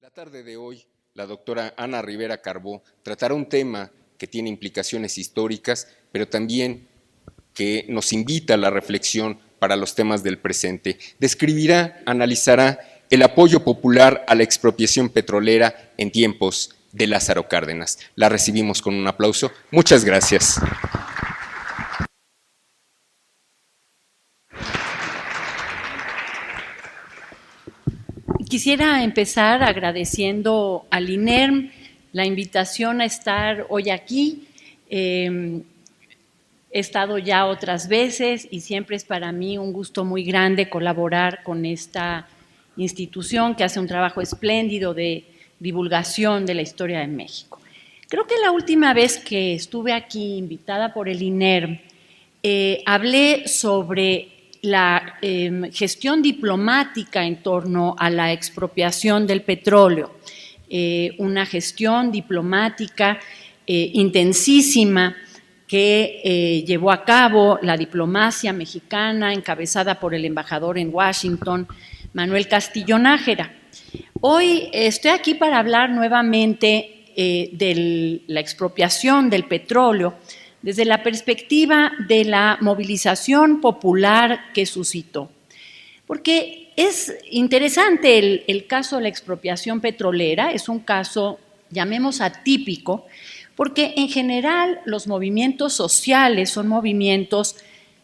La tarde de hoy, la doctora Ana Rivera Carbó tratará un tema que tiene implicaciones históricas, pero también que nos invita a la reflexión para los temas del presente. Describirá, analizará el apoyo popular a la expropiación petrolera en tiempos de Lázaro Cárdenas. La recibimos con un aplauso. Muchas gracias. Quisiera empezar agradeciendo al INERM la invitación a estar hoy aquí. He estado ya otras veces y siempre es para mí un gusto muy grande colaborar con esta institución que hace un trabajo espléndido de divulgación de la historia de México. Creo que la última vez que estuve aquí invitada por el INERM, hablé sobre la gestión diplomática en torno a la expropiación del petróleo, una gestión diplomática intensísima que llevó a cabo la diplomacia mexicana encabezada por el embajador en Washington, Manuel Castillo Nájera. Hoy estoy aquí para hablar nuevamente de la expropiación del petróleo desde la perspectiva de la movilización popular que suscitó. Porque es interesante el caso de la expropiación petrolera, es un caso, llamemos atípico, porque en general los movimientos sociales son movimientos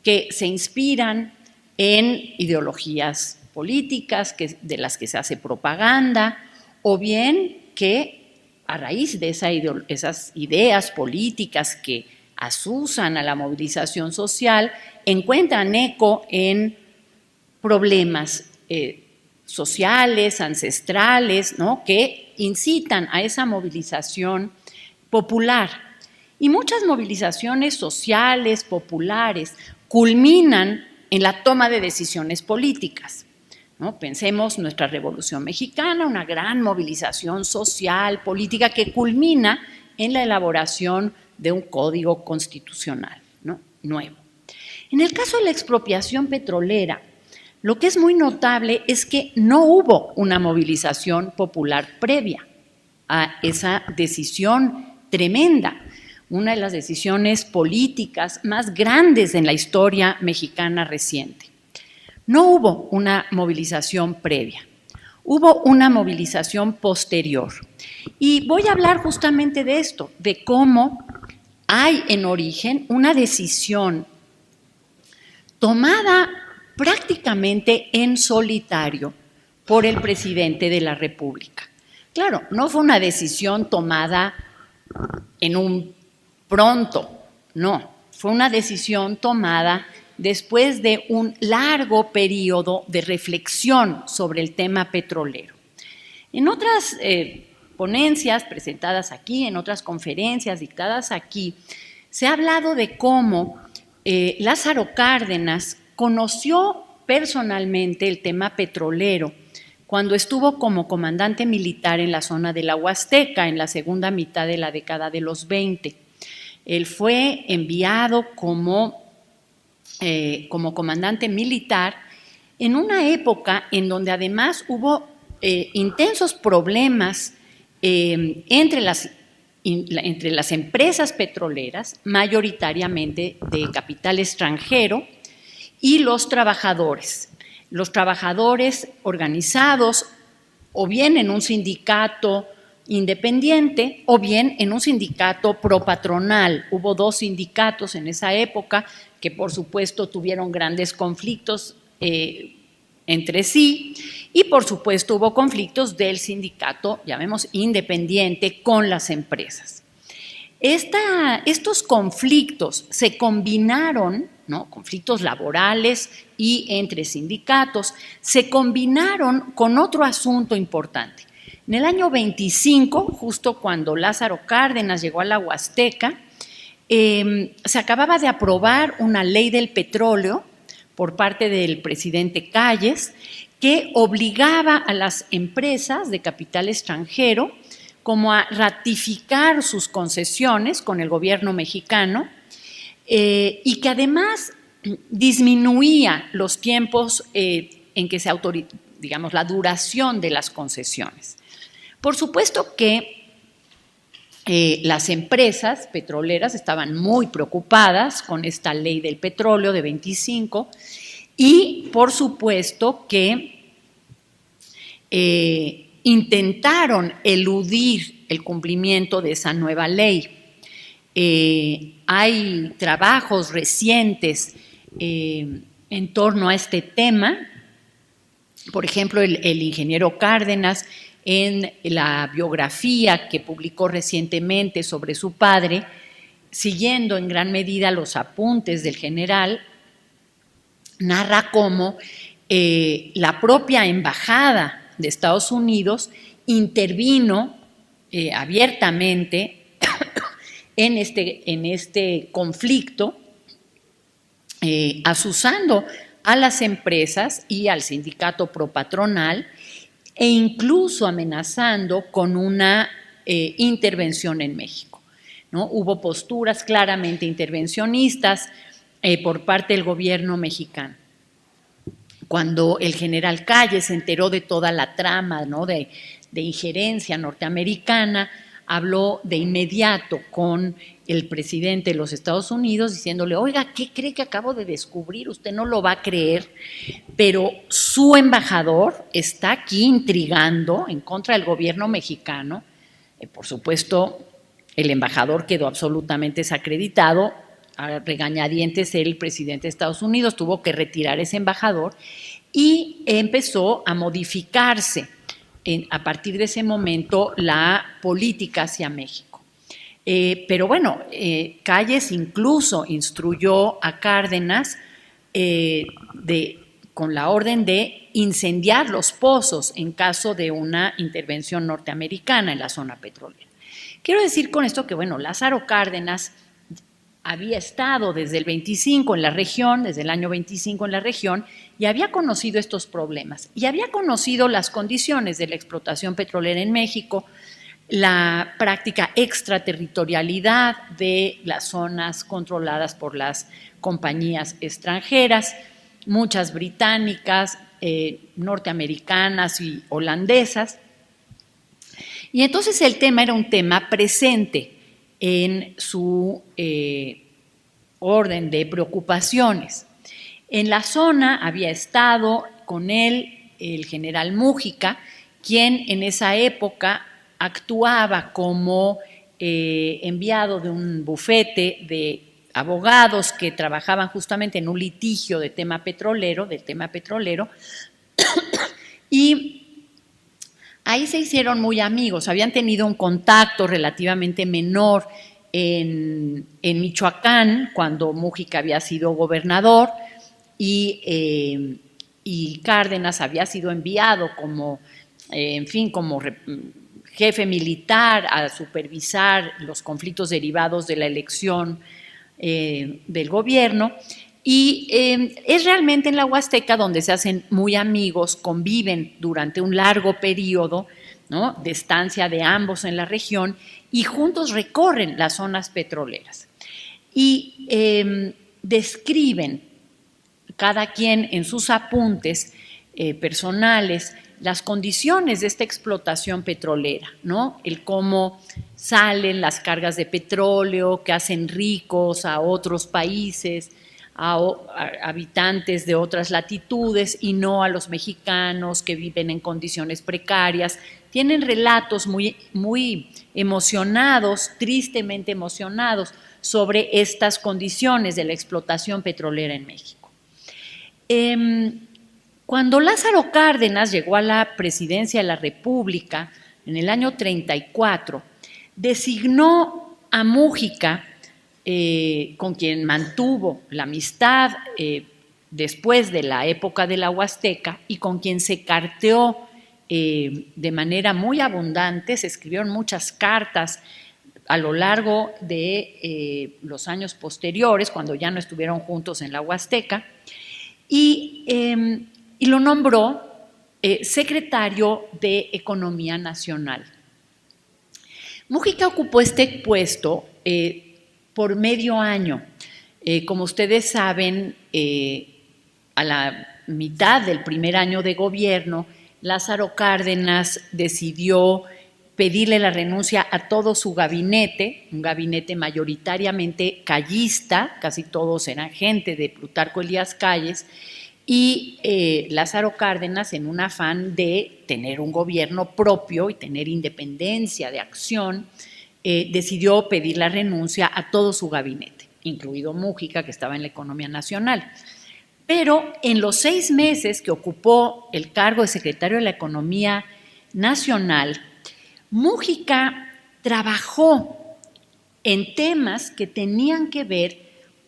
que se inspiran en ideologías políticas de las que se hace propaganda, o bien que a raíz de esas ideas políticas que asusan a la movilización social, encuentran eco en problemas sociales, ancestrales, ¿no?, que incitan a esa movilización popular. Y muchas movilizaciones sociales, populares, culminan en la toma de decisiones políticas, ¿no? Pensemos nuestra Revolución Mexicana, una gran movilización social, política, que culmina en la elaboración de un código constitucional, ¿no?, nuevo. En el caso de la expropiación petrolera, lo que es muy notable es que no hubo una movilización popular previa a esa decisión tremenda, una de las decisiones políticas más grandes en la historia mexicana reciente. No hubo una movilización previa, hubo una movilización posterior. Y voy a hablar justamente de esto, de cómo hay en origen una decisión tomada prácticamente en solitario por el presidente de la República. Claro, no fue una decisión tomada en un pronto, no, fue una decisión tomada después de un largo periodo de reflexión sobre el tema petrolero. En otras ponencias presentadas aquí, en otras conferencias dictadas aquí, se ha hablado de cómo Lázaro Cárdenas conoció personalmente el tema petrolero cuando estuvo como comandante militar en la zona de la Huasteca en la segunda mitad de la década de los 20. Él fue enviado como comandante militar en una época en donde además hubo intensos problemas entre las empresas petroleras, mayoritariamente de capital extranjero, y los trabajadores organizados o bien en un sindicato independiente o bien en un sindicato propatronal. Hubo dos sindicatos en esa época que por supuesto tuvieron grandes conflictos entre sí, y por supuesto hubo conflictos del sindicato, llamemos independiente, con las empresas. Estos conflictos se combinaron, ¿no?, conflictos laborales y entre sindicatos, se combinaron con otro asunto importante. En el año 25, justo cuando Lázaro Cárdenas llegó a la Huasteca, se acababa de aprobar una ley del petróleo por parte del presidente Calles, que obligaba a las empresas de capital extranjero como a ratificar sus concesiones con el gobierno mexicano y que además disminuía los tiempos en que se autorizaba, digamos, la duración de las concesiones. Por supuesto que las empresas petroleras estaban muy preocupadas con esta ley del petróleo de 25 y por supuesto que intentaron eludir el cumplimiento de esa nueva ley. Hay trabajos recientes en torno a este tema. Por ejemplo, el ingeniero Cárdenas, en la biografía que publicó recientemente sobre su padre, siguiendo en gran medida los apuntes del general, narra cómo la propia embajada de Estados Unidos intervino abiertamente en este conflicto, asusando a las empresas y al sindicato propatronal e incluso amenazando con una intervención en México, ¿no? Hubo posturas claramente intervencionistas por parte del gobierno mexicano. Cuando el general Calle se enteró de toda la trama, ¿no?, de injerencia norteamericana, habló de inmediato con el presidente de los Estados Unidos diciéndole: oiga, ¿qué cree que acabo de descubrir? Usted no lo va a creer, pero su embajador está aquí intrigando en contra del gobierno mexicano. Por supuesto, el embajador quedó absolutamente desacreditado. A regañadientes, el presidente de Estados Unidos tuvo que retirar ese embajador y empezó a modificarse a partir de ese momento la política hacia México. Pero bueno, Calles incluso instruyó a Cárdenas con la orden de incendiar los pozos en caso de una intervención norteamericana en la zona petrolera. Quiero decir con esto que, bueno, Lázaro Cárdenas había estado desde el 25 en la región, desde el año 25 en la región, y había conocido estos problemas, y había conocido las condiciones de la explotación petrolera en México, la práctica extraterritorialidad de las zonas controladas por las compañías extranjeras, muchas británicas, norteamericanas y holandesas. Y entonces el tema era un tema presente en su orden de preocupaciones. En la zona había estado con él el general Mújica, quien en esa época actuaba como enviado de un bufete de abogados que trabajaban justamente en un litigio del tema petrolero, y ahí se hicieron muy amigos, habían tenido un contacto relativamente menor en Michoacán, cuando Mújica había sido gobernador, y Cárdenas había sido enviado como jefe militar a supervisar los conflictos derivados de la elección del gobierno. Y es realmente en la Huasteca donde se hacen muy amigos, conviven durante un largo periodo, ¿no?, de estancia de ambos en la región, y juntos recorren las zonas petroleras. Y describen cada quien en sus apuntes personales las condiciones de esta explotación petrolera, ¿no? El cómo salen las cargas de petróleo que hacen ricos a otros países, a habitantes de otras latitudes y no a los mexicanos que viven en condiciones precarias. Tienen relatos muy, muy emocionados, tristemente emocionados, sobre estas condiciones de la explotación petrolera en México. Cuando Lázaro Cárdenas llegó a la presidencia de la República en el año 34, designó a Mújica, con quien mantuvo la amistad después de la época de la Huasteca y con quien se carteó de manera muy abundante. Se escribieron muchas cartas a lo largo de los años posteriores, cuando ya no estuvieron juntos en la Huasteca, y lo nombró secretario de Economía Nacional. Mújica ocupó este puesto por medio año. Como ustedes saben, a la mitad del primer año de gobierno, Lázaro Cárdenas decidió pedirle la renuncia a todo su gabinete, un gabinete mayoritariamente callista, casi todos eran gente de Plutarco Elías Calles, y Lázaro Cárdenas, en un afán de tener un gobierno propio y tener independencia de acción, decidió pedir la renuncia a todo su gabinete, incluido Múgica, que estaba en la economía nacional. Pero en los 6 meses que ocupó el cargo de secretario de la Economía Nacional, Múgica trabajó en temas que tenían que ver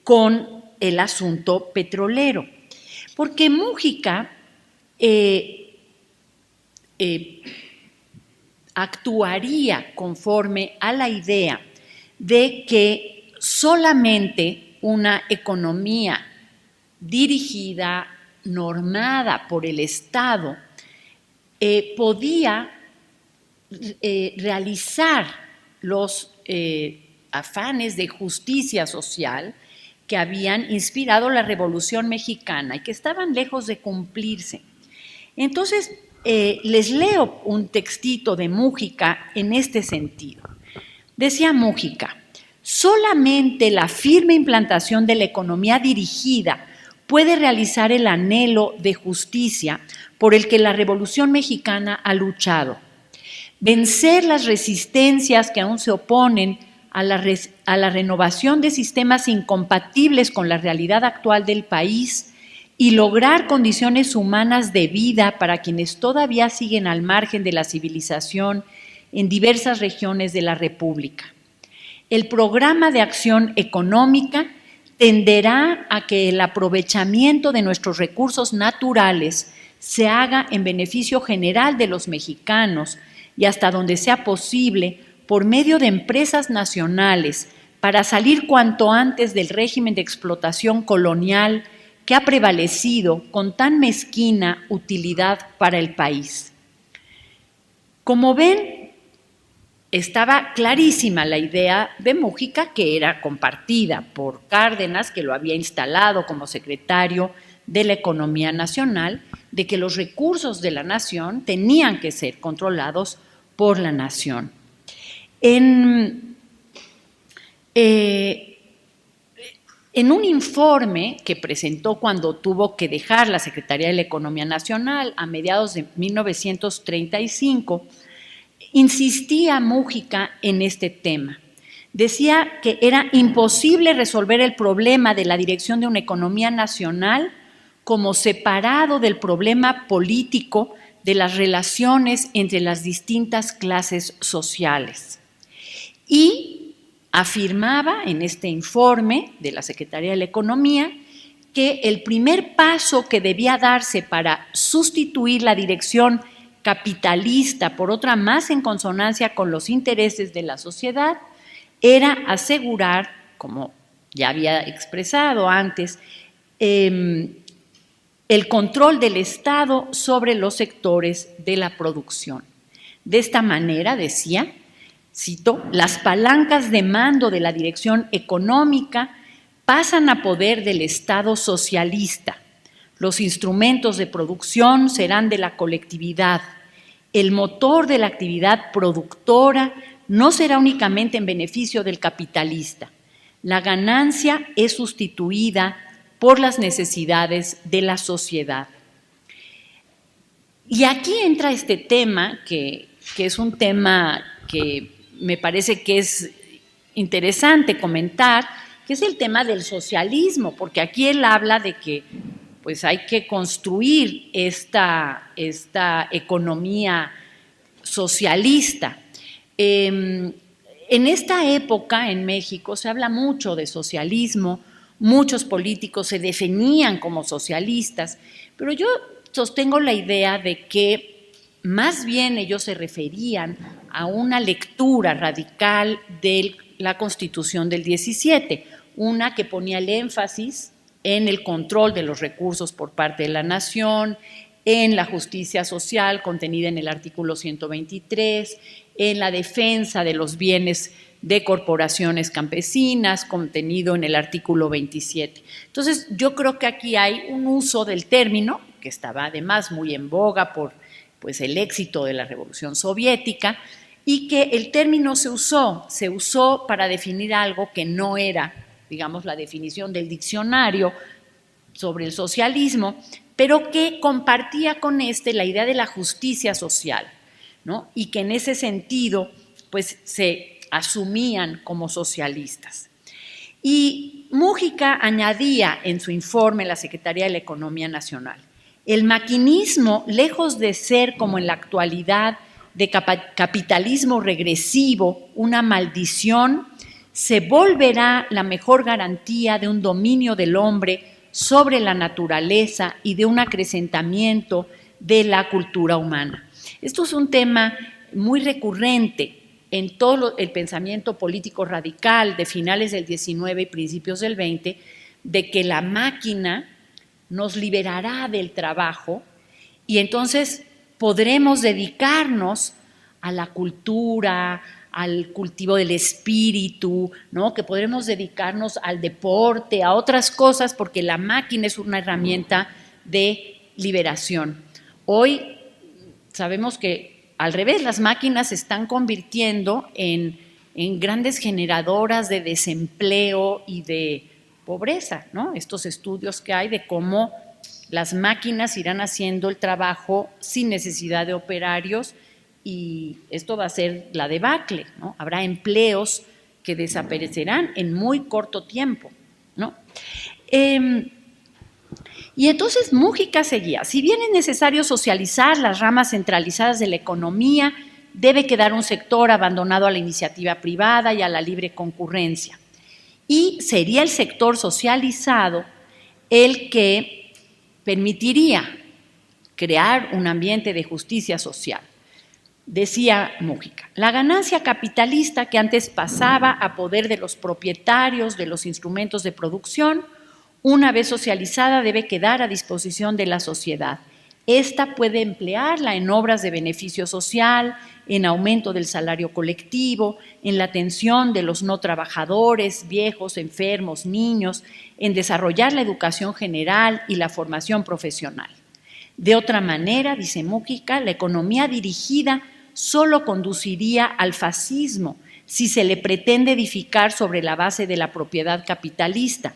con el asunto petrolero, porque Múgica actuaría conforme a la idea de que solamente una economía dirigida, normada por el Estado, podía realizar los afanes de justicia social que habían inspirado la Revolución Mexicana y que estaban lejos de cumplirse. Entonces, les leo un textito de Múgica en este sentido. Decía Múgica: solamente la firme implantación de la economía dirigida puede realizar el anhelo de justicia por el que la Revolución Mexicana ha luchado. Vencer las resistencias que aún se oponen a la renovación de sistemas incompatibles con la realidad actual del país y lograr condiciones humanas de vida para quienes todavía siguen al margen de la civilización en diversas regiones de la República. El programa de acción económica tenderá a que el aprovechamiento de nuestros recursos naturales se haga en beneficio general de los mexicanos y hasta donde sea posible por medio de empresas nacionales para salir cuanto antes del régimen de explotación colonial que ha prevalecido con tan mezquina utilidad para el país. Como ven, estaba clarísima la idea de Múgica, que era compartida por Cárdenas, que lo había instalado como secretario de la Economía Nacional, de que los recursos de la nación tenían que ser controlados por la nación. En un informe que presentó cuando tuvo que dejar la Secretaría de la Economía Nacional a mediados de 1935, insistía Múgica en este tema. Decía que era imposible resolver el problema de la dirección de una economía nacional como separado del problema político de las relaciones entre las distintas clases sociales. Y afirmaba en este informe de la Secretaría de la Economía que el primer paso que debía darse para sustituir la dirección capitalista por otra más en consonancia con los intereses de la sociedad era asegurar, como ya había expresado antes, el control del Estado sobre los sectores de la producción. De esta manera, decía, cito, las palancas de mando de la dirección económica pasan a poder del Estado socialista. Los instrumentos de producción serán de la colectividad. El motor de la actividad productora no será únicamente en beneficio del capitalista. La ganancia es sustituida por las necesidades de la sociedad. Y aquí entra este tema, que es un tema que me parece que es interesante comentar, que es el tema del socialismo, porque aquí él habla de que pues hay que construir esta economía socialista. En esta época en México se habla mucho de socialismo, muchos políticos se definían como socialistas, pero yo sostengo la idea de que más bien ellos se referían a una lectura radical de la Constitución del 17, una que ponía el énfasis en el control de los recursos por parte de la nación, en la justicia social contenida en el artículo 123, en la defensa de los bienes de corporaciones campesinas, contenido en el artículo 27. Entonces, yo creo que aquí hay un uso del término, que estaba además muy en boga por pues, el éxito de la Revolución Soviética, y que el término se usó para definir algo que no era, digamos, la definición del diccionario sobre el socialismo, pero que compartía con la idea de la justicia social, ¿no? Y que en ese sentido pues se asumían como socialistas. Y Múgica añadía en su informe, la Secretaría de la Economía Nacional, el maquinismo, lejos de ser como en la actualidad de capitalismo regresivo, una maldición, se volverá la mejor garantía de un dominio del hombre sobre la naturaleza y de un acrecentamiento de la cultura humana. Esto es un tema muy recurrente en todo el pensamiento político radical de finales del XIX y principios del XX, de que la máquina nos liberará del trabajo y entonces podremos dedicarnos a la cultura, al cultivo del espíritu, ¿no? Que podremos dedicarnos al deporte, a otras cosas, porque la máquina es una herramienta de liberación. Hoy sabemos que al revés, las máquinas se están convirtiendo en grandes generadoras de desempleo y de pobreza, ¿no? Estos estudios que hay de cómo las máquinas irán haciendo el trabajo sin necesidad de operarios y esto va a ser la debacle, ¿no? Habrá empleos que desaparecerán en muy corto tiempo, ¿no? Y entonces Múgica seguía, si bien es necesario socializar las ramas centralizadas de la economía, debe quedar un sector abandonado a la iniciativa privada y a la libre concurrencia. Y sería el sector socializado el que permitiría crear un ambiente de justicia social. Decía Múgica, la ganancia capitalista que antes pasaba a poder de los propietarios de los instrumentos de producción, una vez socializada, debe quedar a disposición de la sociedad. Esta puede emplearla en obras de beneficio social, en aumento del salario colectivo, en la atención de los no trabajadores, viejos, enfermos, niños, en desarrollar la educación general y la formación profesional. De otra manera, dice Múgica, la economía dirigida solo conduciría al fascismo si se le pretende edificar sobre la base de la propiedad capitalista,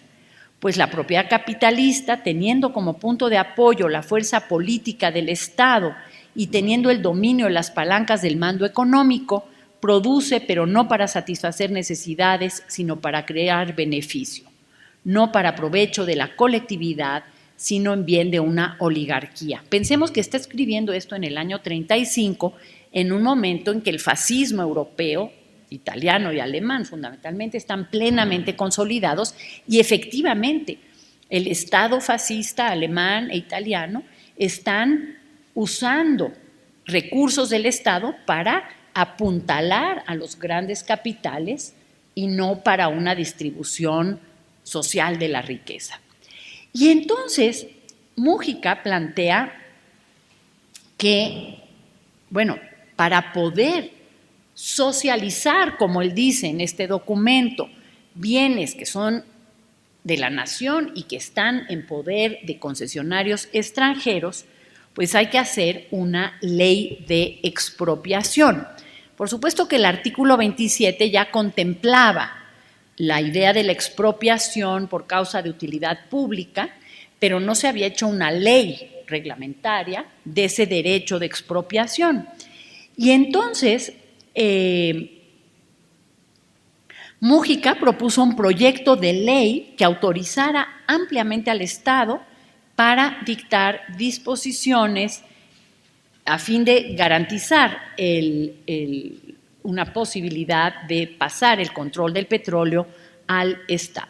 pues la propiedad capitalista, teniendo como punto de apoyo la fuerza política del Estado y teniendo el dominio de las palancas del mando económico, produce, pero no para satisfacer necesidades, sino para crear beneficio, no para provecho de la colectividad, sino en bien de una oligarquía. Pensemos que está escribiendo esto en el año 35, en un momento en que el fascismo europeo, italiano y alemán fundamentalmente, están plenamente consolidados y efectivamente el Estado fascista alemán e italiano están usando recursos del Estado para apuntalar a los grandes capitales y no para una distribución social de la riqueza. Y entonces Múgica plantea que, bueno, para poder socializar, como él dice en este documento, bienes que son de la nación y que están en poder de concesionarios extranjeros, pues hay que hacer una ley de expropiación. Por supuesto que el artículo 27 ya contemplaba la idea de la expropiación por causa de utilidad pública, pero no se había hecho una ley reglamentaria de ese derecho de expropiación. Y entonces Múgica propuso un proyecto de ley que autorizara ampliamente al Estado para dictar disposiciones a fin de garantizar una posibilidad de pasar el control del petróleo al Estado.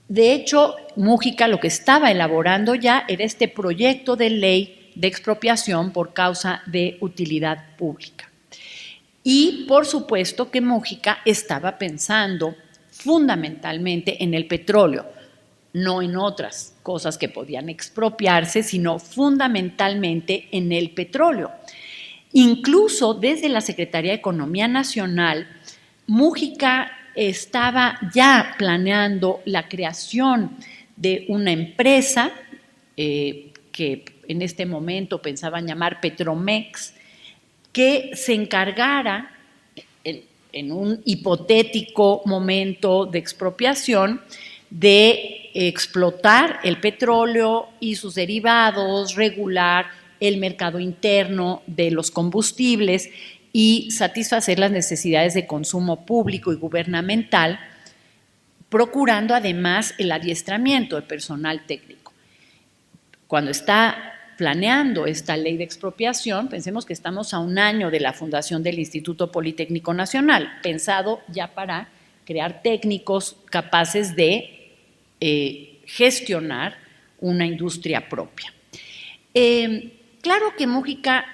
De hecho, Múgica lo que estaba elaborando ya era este proyecto de ley de expropiación por causa de utilidad pública. Y por supuesto que Múgica estaba pensando fundamentalmente en el petróleo, no en otras cosas que podían expropiarse, sino fundamentalmente en el petróleo. Incluso desde la Secretaría de Economía Nacional, Múgica estaba ya planeando la creación de una empresa que en este momento pensaban llamar Petromex, que se encargara en un hipotético momento de expropiación, de explotar el petróleo y sus derivados, regular el mercado interno de los combustibles y satisfacer las necesidades de consumo público y gubernamental, procurando además el adiestramiento de personal técnico. Cuando está planeando esta ley de expropiación, pensemos que estamos a un año de la fundación del Instituto Politécnico Nacional, pensado ya para crear técnicos capaces de gestionar una industria propia. Claro que Múgica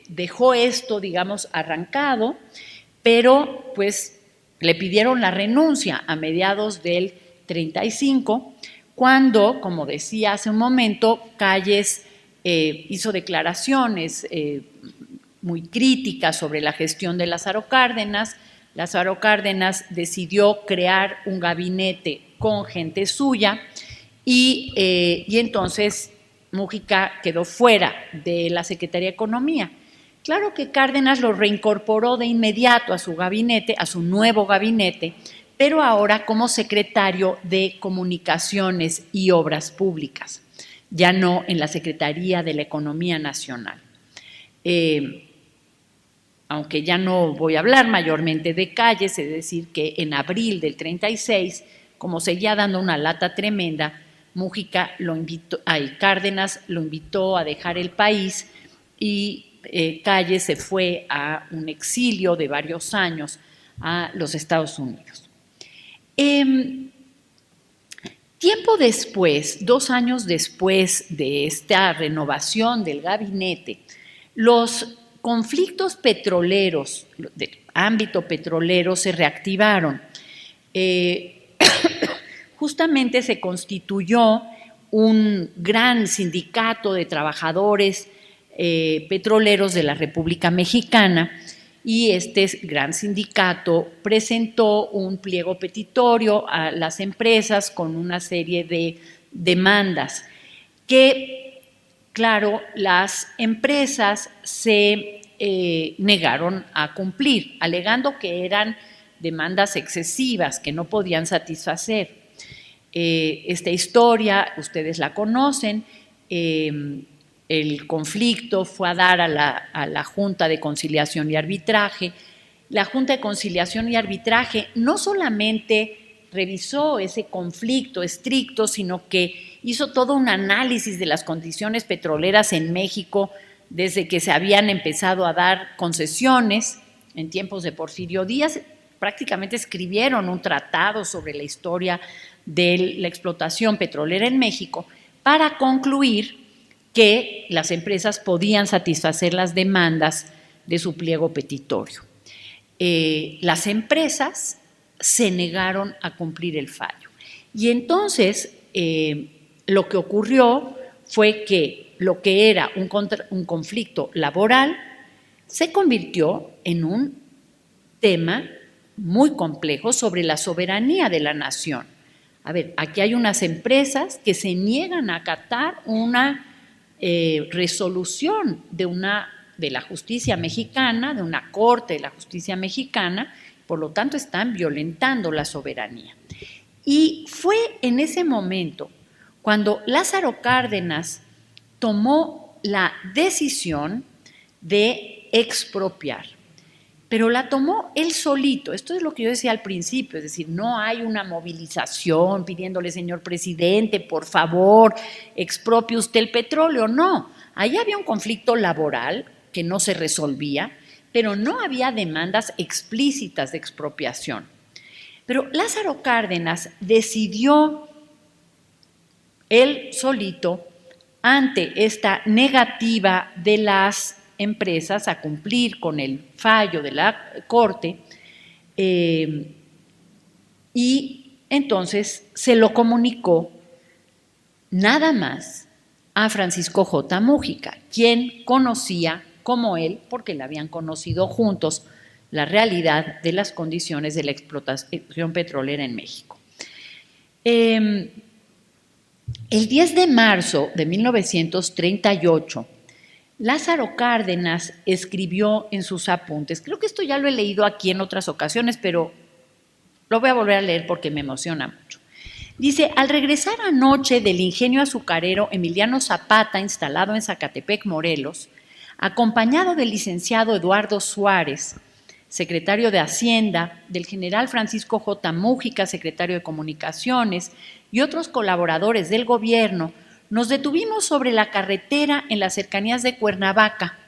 dejó esto, digamos, arrancado, pero pues le pidieron la renuncia a mediados del 35, cuando, como decía hace un momento, Calles hizo declaraciones muy críticas sobre la gestión de Lázaro Cárdenas. Lázaro Cárdenas decidió crear un gabinete con gente suya y entonces Múgica quedó fuera de la Secretaría de Economía. Claro que Cárdenas lo reincorporó de inmediato a su gabinete, a su nuevo gabinete, pero ahora como secretario de Comunicaciones y Obras Públicas, ya no en la Secretaría de la Economía Nacional. Aunque ya no voy a hablar mayormente de Calles, es decir, que en abril del 36, como seguía dando una lata tremenda, Cárdenas lo invitó a dejar el país y Calles se fue a un exilio de varios años a los Estados Unidos. Tiempo después, 2 años después de esta renovación del gabinete, los conflictos petroleros, del ámbito petrolero, se reactivaron. Justamente se constituyó un gran sindicato de trabajadores petroleros de la República Mexicana y este gran sindicato presentó un pliego petitorio a las empresas con una serie de demandas que, claro, las empresas se negaron a cumplir, alegando que eran demandas excesivas que no podían satisfacer. Esta historia, ustedes la conocen, el conflicto fue a dar a la Junta de Conciliación y Arbitraje. La Junta de Conciliación y Arbitraje no solamente revisó ese conflicto estricto, sino que hizo todo un análisis de las condiciones petroleras en México desde que se habían empezado a dar concesiones en tiempos de Porfirio Díaz. Prácticamente escribieron un tratado sobre la historia de la explotación petrolera en México para concluir que las empresas podían satisfacer las demandas de su pliego petitorio. Las empresas se negaron a cumplir el fallo. Y entonces lo que ocurrió fue que lo que era un conflicto laboral se convirtió en un tema muy complejo sobre la soberanía de la nación. A ver, aquí hay unas empresas que se niegan a acatar una resolución de la justicia mexicana, de una corte de la justicia mexicana, por lo tanto están violentando la soberanía. Y fue en ese momento cuando Lázaro Cárdenas tomó la decisión de expropiar, pero la tomó él solito. Esto es lo que yo decía al principio, es decir, no hay una movilización pidiéndole, señor presidente, por favor, expropie usted el petróleo. No, ahí había un conflicto laboral que no se resolvía, pero no había demandas explícitas de expropiación. Pero Lázaro Cárdenas decidió él solito, ante esta negativa de las empresas a cumplir con el fallo de la Corte, y entonces se lo comunicó nada más a Francisco J. Múgica, quien conocía como él, porque la habían conocido juntos, la realidad de las condiciones de la explotación petrolera en México. El 10 de marzo de 1938, Lázaro Cárdenas escribió en sus apuntes, creo que esto ya lo he leído aquí en otras ocasiones, pero lo voy a volver a leer porque me emociona mucho. Dice, al regresar anoche del ingenio azucarero Emiliano Zapata, instalado en Zacatepec, Morelos, acompañado del licenciado Eduardo Suárez, secretario de Hacienda, del general Francisco J. Mújica, secretario de Comunicaciones, y otros colaboradores del gobierno, nos detuvimos sobre la carretera en las cercanías de Cuernavaca,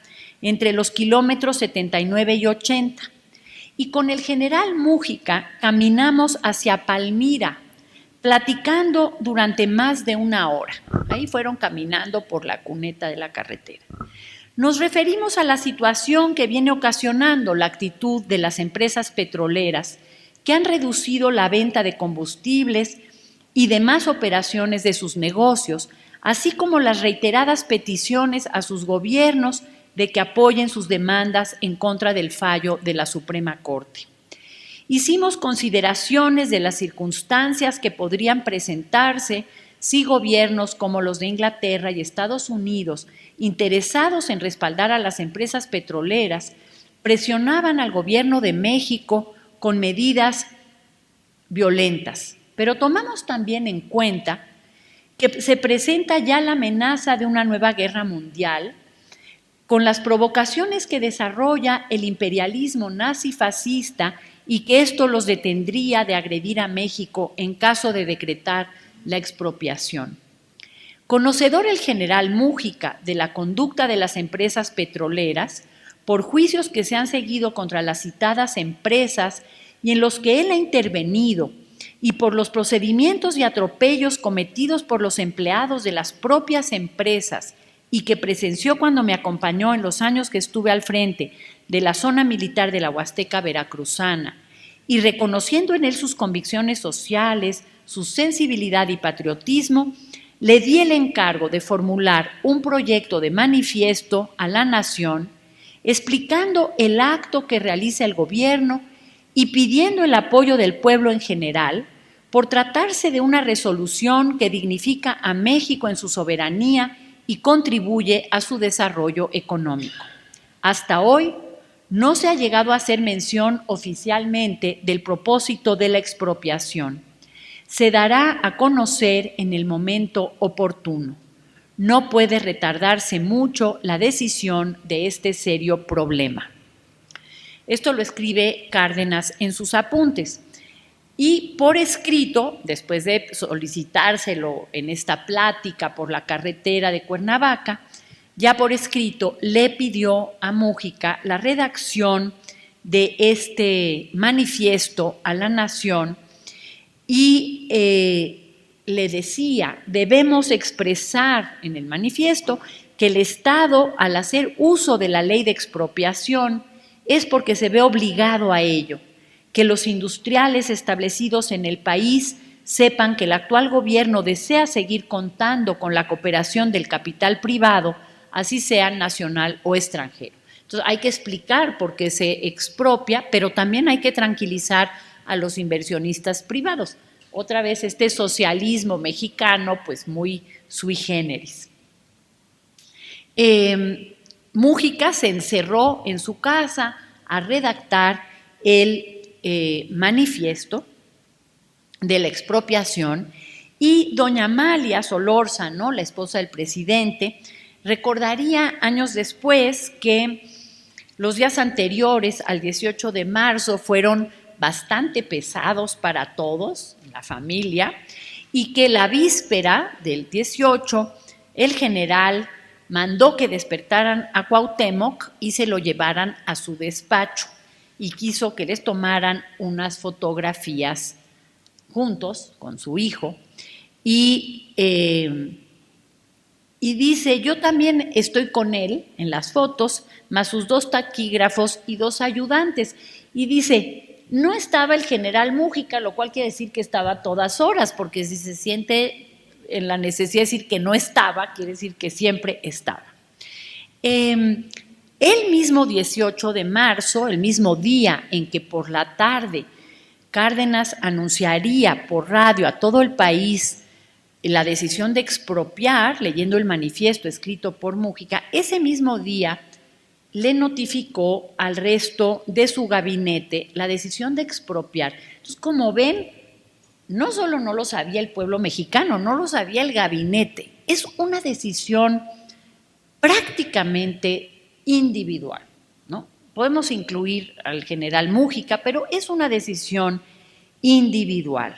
entre los kilómetros 79 y 80, y con el general Mújica caminamos hacia Palmira, platicando durante más de una hora. Ahí fueron caminando por la cuneta de la carretera. Nos referimos a la situación que viene ocasionando la actitud de las empresas petroleras que han reducido la venta de combustibles y demás operaciones de sus negocios, así como las reiteradas peticiones a sus gobiernos de que apoyen sus demandas en contra del fallo de la Suprema Corte. Hicimos consideraciones de las circunstancias que podrían presentarse si gobiernos como los de Inglaterra y Estados Unidos, interesados en respaldar a las empresas petroleras, presionaban al gobierno de México con medidas violentas. Pero tomamos también en cuenta que se presenta ya la amenaza de una nueva guerra mundial con las provocaciones que desarrolla el imperialismo nazi-fascista y que esto los detendría de agredir a México en caso de decretar la expropiación. Conocedor el general Mújica de la conducta de las empresas petroleras, por juicios que se han seguido contra las citadas empresas y en los que él ha intervenido, y por los procedimientos y atropellos cometidos por los empleados de las propias empresas y que presenció cuando me acompañó en los años que estuve al frente de la zona militar de la Huasteca veracruzana, y reconociendo en él sus convicciones sociales, su sensibilidad y patriotismo, le di el encargo de formular un proyecto de manifiesto a la nación explicando el acto que realiza el gobierno y pidiendo el apoyo del pueblo en general por tratarse de una resolución que dignifica a México en su soberanía y contribuye a su desarrollo económico. Hasta hoy no se ha llegado a hacer mención oficialmente del propósito de la expropiación. Se dará a conocer en el momento oportuno. No puede retardarse mucho la decisión de este serio problema. Esto lo escribe Cárdenas en sus apuntes. Y por escrito, después de solicitárselo en esta plática por la carretera de Cuernavaca, ya por escrito le pidió a Mújica la redacción de este manifiesto a la nación y le decía, debemos expresar en el manifiesto que el Estado, al hacer uso de la ley de expropiación, es porque se ve obligado a ello, que los industriales establecidos en el país sepan que el actual gobierno desea seguir contando con la cooperación del capital privado, así sea nacional o extranjero. Entonces hay que explicar por qué se expropia, pero también hay que tranquilizar a los inversionistas privados. Otra vez este socialismo mexicano, pues muy sui generis. Mújica se encerró en su casa a redactar el manifiesto de la expropiación y doña Amalia Solórzano, la esposa del presidente, recordaría años después que los días anteriores al 18 de marzo fueron bastante pesados para todos, la familia, y que la víspera del 18 el general mandó que despertaran a Cuauhtémoc y se lo llevaran a su despacho y quiso que les tomaran unas fotografías juntos con su hijo y dice, yo también estoy con él en las fotos, más sus 2 taquígrafos y 2 ayudantes. Y dice, no estaba el general Mújica, lo cual quiere decir que estaba a todas horas, porque si se siente en la necesidad de decir que no estaba, quiere decir que siempre estaba. El mismo 18 de marzo, el mismo día en que por la tarde Cárdenas anunciaría por radio a todo el país la decisión de expropiar, leyendo el manifiesto escrito por Múgica, ese mismo día le notificó al resto de su gabinete la decisión de expropiar. Entonces, como ven, no solo no lo sabía el pueblo mexicano, no lo sabía el gabinete. Es una decisión prácticamente individual, ¿no? Podemos incluir al general Múgica, pero es una decisión individual.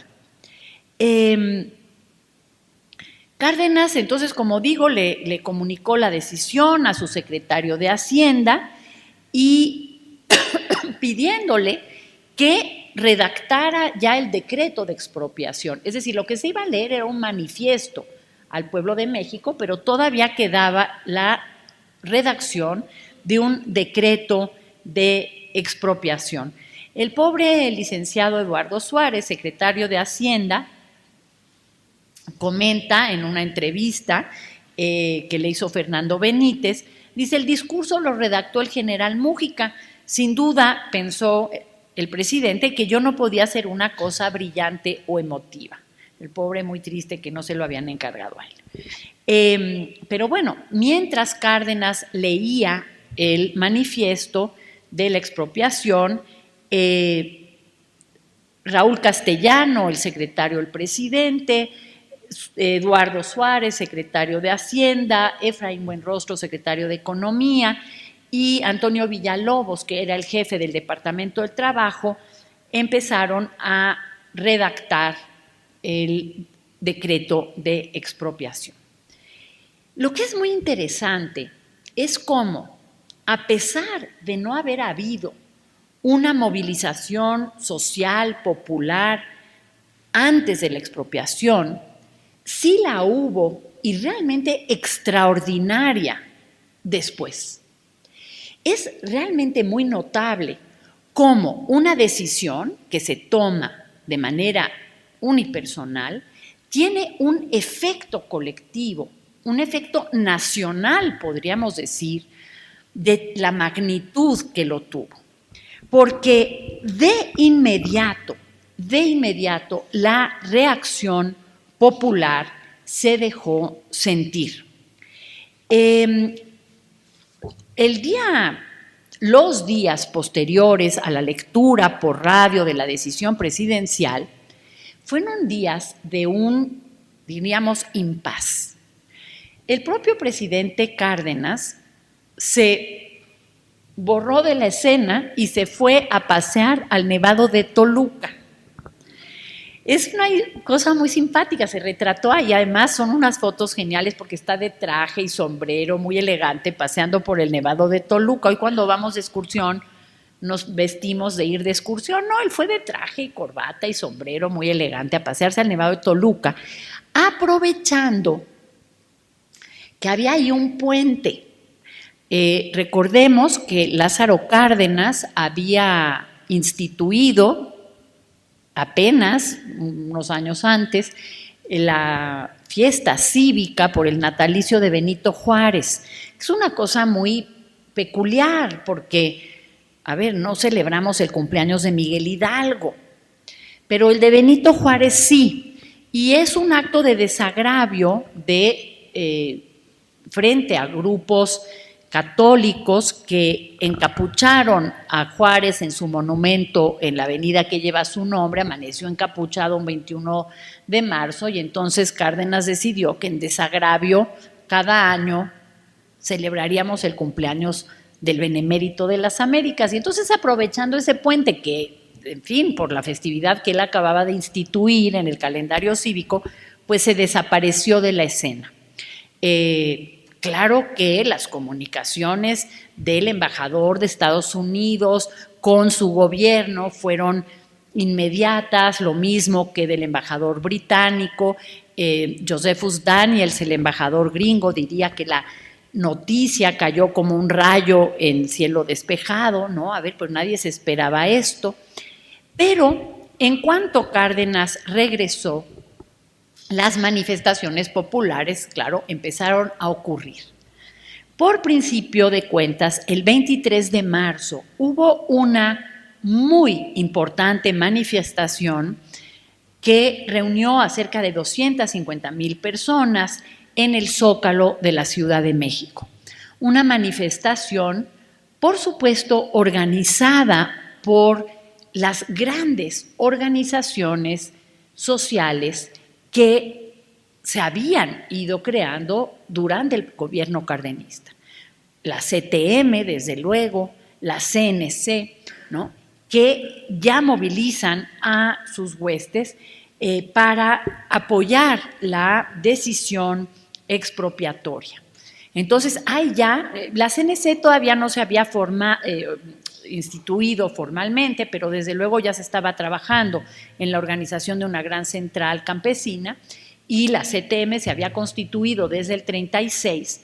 Cárdenas, entonces, como digo, le comunicó la decisión a su secretario de Hacienda y pidiéndole que redactara ya el decreto de expropiación. Es decir, lo que se iba a leer era un manifiesto al pueblo de México, pero todavía quedaba la redacción de un decreto de expropiación. El pobre licenciado Eduardo Suárez, secretario de Hacienda, comenta en una entrevista que le hizo Fernando Benítez, dice: el discurso lo redactó el general Múgica. Sin duda pensó el presidente que yo no podía hacer una cosa brillante o emotiva. El pobre muy triste que no se lo habían encargado a él. Pero bueno, mientras Cárdenas leía el manifiesto de la expropiación, Raúl Castellano, el secretario del presidente, Eduardo Suárez, secretario de Hacienda, Efraín Buenrostro, secretario de Economía, y Antonio Villalobos, que era el jefe del Departamento del Trabajo, empezaron a redactar el decreto de expropiación. Lo que es muy interesante es cómo, a pesar de no haber habido una movilización social, popular, antes de la expropiación, sí la hubo, y realmente extraordinaria, después. Es realmente muy notable cómo una decisión que se toma de manera unipersonal tiene un efecto colectivo, un efecto nacional, podríamos decir, de la magnitud que lo tuvo. Porque de inmediato, la reacción popular se dejó sentir. Los días posteriores a la lectura por radio de la decisión presidencial fueron días de un, diríamos, impas. El propio presidente Cárdenas se borró de la escena y se fue a pasear al Nevado de Toluca. Es una cosa muy simpática, se retrató ahí, además son unas fotos geniales porque está de traje y sombrero, muy elegante, paseando por el Nevado de Toluca. Hoy cuando vamos de excursión nos vestimos de ir de excursión, no, él fue de traje y corbata y sombrero, muy elegante, a pasearse al Nevado de Toluca, aprovechando que había ahí un puente. Recordemos que Lázaro Cárdenas había instituido apenas unos años antes la fiesta cívica por el natalicio de Benito Juárez. Es una cosa muy peculiar porque, a ver, no celebramos el cumpleaños de Miguel Hidalgo, pero el de Benito Juárez sí, y es un acto de desagravio frente a grupos católicos que encapucharon a Juárez en su monumento en la avenida que lleva su nombre. Amaneció encapuchado un 21 de marzo y entonces Cárdenas decidió que en desagravio cada año celebraríamos el cumpleaños del Benemérito de las Américas. Y entonces, aprovechando ese puente que, en fin, por la festividad que él acababa de instituir en el calendario cívico, pues se desapareció de la escena. Claro que las comunicaciones del embajador de Estados Unidos con su gobierno fueron inmediatas, lo mismo que del embajador británico. Josephus Daniels, el embajador gringo, diría que la noticia cayó como un rayo en cielo despejado, ¿no? A ver, pues nadie se esperaba esto. Pero en cuanto Cárdenas regresó, las manifestaciones populares, claro, empezaron a ocurrir. Por principio de cuentas, el 23 de marzo hubo una muy importante manifestación que reunió a cerca de 250,000 personas en el Zócalo de la Ciudad de México. Una manifestación, por supuesto, organizada por las grandes organizaciones sociales que se habían ido creando durante el gobierno cardenista. La CTM, desde luego, la CNC, ¿no?, que ya movilizan a sus huestes para apoyar la decisión expropiatoria. Entonces, la CNC todavía no se había instituido formalmente, pero desde luego ya se estaba trabajando en la organización de una gran central campesina, y la CTM se había constituido desde el 36,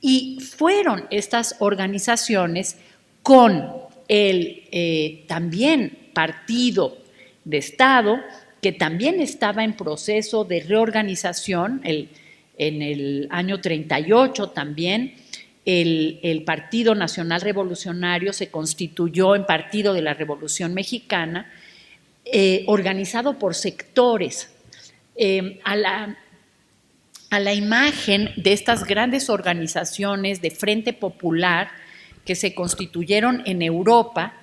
y fueron estas organizaciones con el también partido de Estado, que también estaba en proceso de reorganización. En el año 38 también el Partido Nacional Revolucionario se constituyó en Partido de la Revolución Mexicana, organizado por sectores. A la imagen de estas grandes organizaciones de Frente Popular que se constituyeron en Europa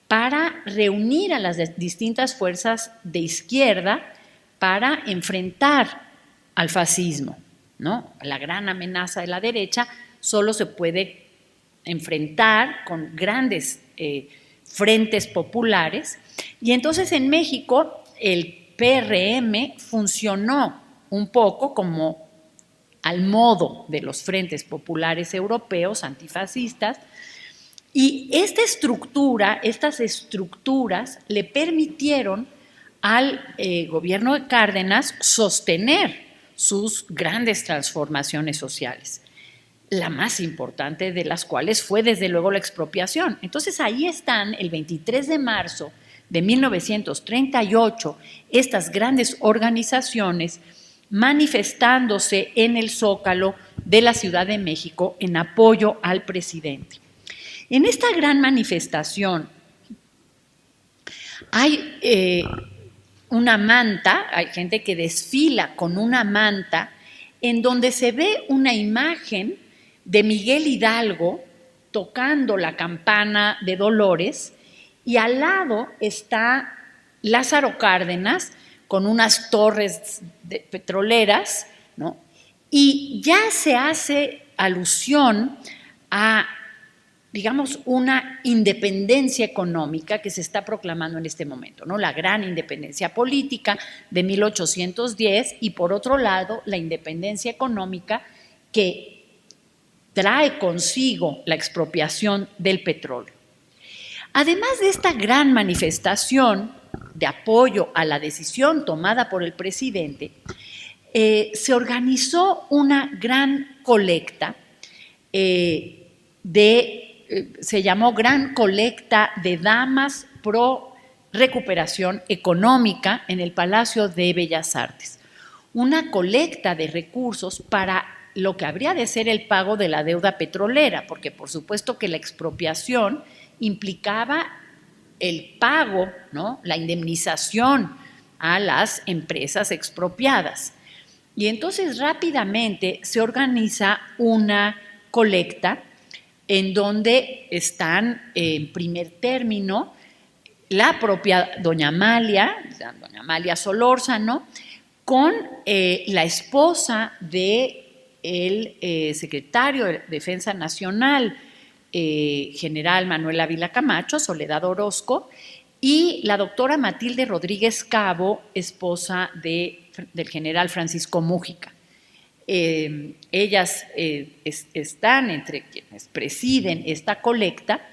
para reunir a las distintas fuerzas de izquierda para enfrentar al fascismo, ¿no? La gran amenaza de la derecha solo se puede enfrentar con grandes frentes populares, y entonces en México el PRM funcionó un poco como al modo de los frentes populares europeos antifascistas, y estas estructuras le permitieron al gobierno de Cárdenas sostener sus grandes transformaciones sociales, la más importante de las cuales fue desde luego la expropiación. Entonces ahí están, el 23 de marzo de 1938, estas grandes organizaciones manifestándose en el Zócalo de la Ciudad de México en apoyo al presidente. En esta gran manifestación hay una manta, hay gente que desfila con una manta en donde se ve una imagen de Miguel Hidalgo tocando la campana de Dolores, y al lado está Lázaro Cárdenas con unas torres petroleras, ¿no? Y ya se hace alusión a, digamos, una independencia económica que se está proclamando en este momento, ¿no? La gran independencia política de 1810, y por otro lado la independencia económica que trae consigo la expropiación del petróleo. Además de esta gran manifestación de apoyo a la decisión tomada por el presidente, se organizó una gran colecta se llamó Gran Colecta de Damas pro Recuperación Económica en el Palacio de Bellas Artes. Una colecta de recursos para lo que habría de ser el pago de la deuda petrolera, porque por supuesto que la expropiación implicaba el pago, ¿no?, la indemnización a las empresas expropiadas. Y entonces rápidamente se organiza una colecta en donde están en primer término la propia doña Amalia Solórzano, con la esposa del secretario de Defensa Nacional, general Manuel Ávila Camacho, Soledad Orozco, y la doctora Matilde Rodríguez Cabo, esposa del general Francisco Mújica. Ellas están entre quienes presiden esta colecta,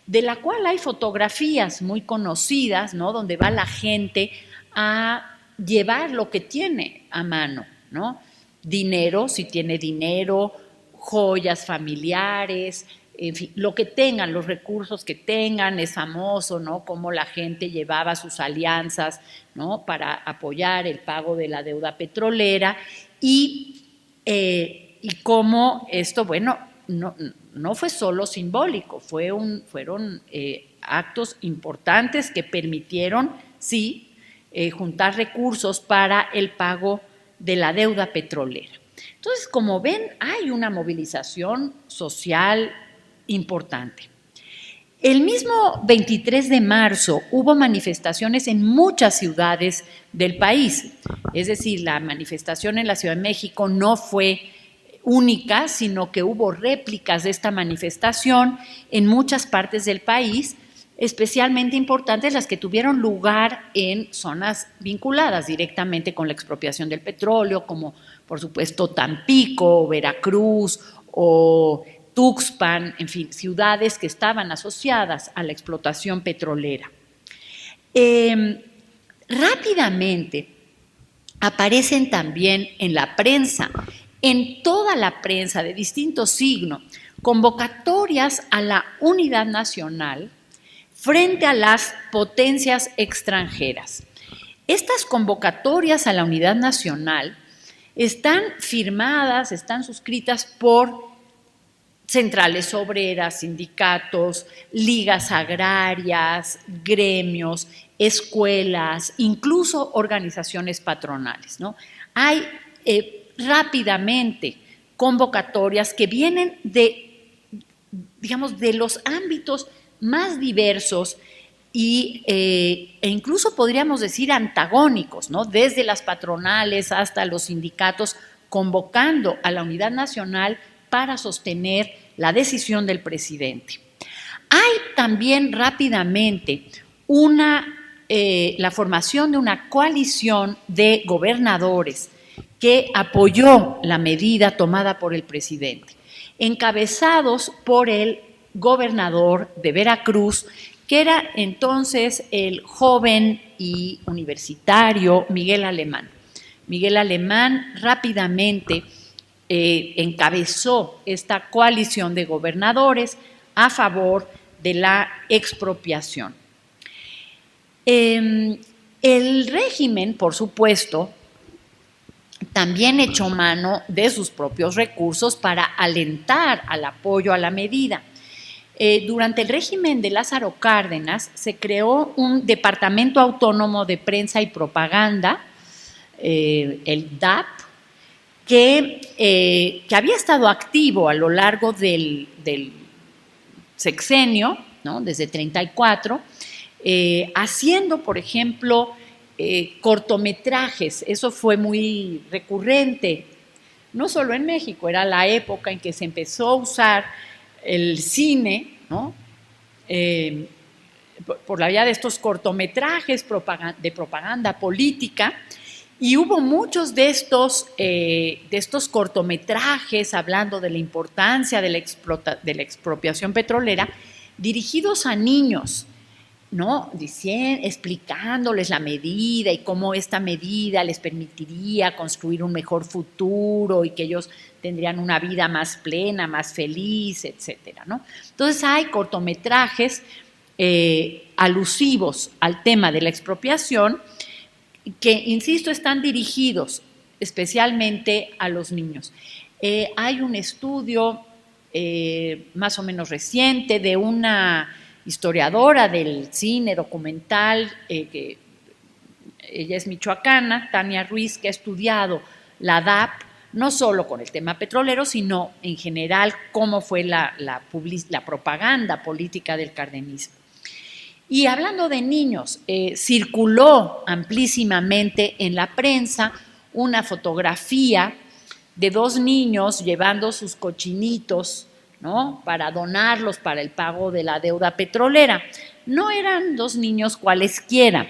de la cual hay fotografías muy conocidas, ¿no?, donde va la gente a llevar lo que tiene a mano, ¿no? Dinero, si tiene dinero, joyas familiares, en fin, lo que tengan, los recursos que tengan. Es famoso, ¿no?, cómo la gente llevaba sus alianzas, ¿no?, para apoyar el pago de la deuda petrolera, y cómo esto, bueno, no fue solo simbólico, fueron actos importantes que permitieron, sí, juntar recursos para el pago de la deuda petrolera. Entonces, como ven, hay una movilización social importante. El mismo 23 de marzo hubo manifestaciones en muchas ciudades del país, es decir, la manifestación en la Ciudad de México no fue única, sino que hubo réplicas de esta manifestación en muchas partes del país, especialmente importantes las que tuvieron lugar en zonas vinculadas directamente con la expropiación del petróleo, como por supuesto Tampico, Veracruz o Tuxpan, en fin, ciudades que estaban asociadas a la explotación petrolera. Rápidamente aparecen también en la prensa, en toda la prensa de distinto signo, convocatorias a la unidad nacional frente a las potencias extranjeras. Estas convocatorias a la unidad nacional están firmadas, están suscritas por centrales obreras, sindicatos, ligas agrarias, gremios, escuelas, incluso organizaciones patronales, ¿no? Hay rápidamente convocatorias que vienen de, digamos, de los ámbitos más diversos e incluso podríamos decir antagónicos, ¿no? Desde las patronales hasta los sindicatos, convocando a la unidad nacional para sostener la decisión del presidente. Hay también rápidamente la formación de una coalición de gobernadores que apoyó la medida tomada por el presidente, encabezados por el gobernador de Veracruz, que era entonces el joven y universitario Miguel Alemán. Miguel Alemán rápidamente encabezó esta coalición de gobernadores a favor de la expropiación. El régimen, por supuesto, también echó mano de sus propios recursos para alentar al apoyo a la medida. Durante el régimen de Lázaro Cárdenas se creó un departamento autónomo de prensa y propaganda, el DAP, que había estado activo a lo largo del sexenio, ¿no? Desde 34, haciendo, por ejemplo, cortometrajes. Eso fue muy recurrente, no solo en México, era la época en que se empezó a usar el cine, ¿no? Por la vía de estos cortometrajes de propaganda política, y hubo muchos de estos cortometrajes hablando de la importancia de la expropiación petrolera, dirigidos a niños, ¿no? Explicándoles la medida y cómo esta medida les permitiría construir un mejor futuro y que ellos tendrían una vida más plena, más feliz, etcétera, ¿no? Entonces hay cortometrajes alusivos al tema de la expropiación que, insisto, están dirigidos especialmente a los niños. Hay un estudio más o menos reciente de una historiadora del cine documental, que ella es michoacana, Tania Ruiz, que ha estudiado la DAP, no solo con el tema petrolero, sino en general cómo fue la propaganda política del cardenismo. Y hablando de niños, circuló amplísimamente en la prensa una fotografía de dos niños llevando sus cochinitos, ¿no? Para donarlos para el pago de la deuda petrolera. No eran dos niños cualesquiera,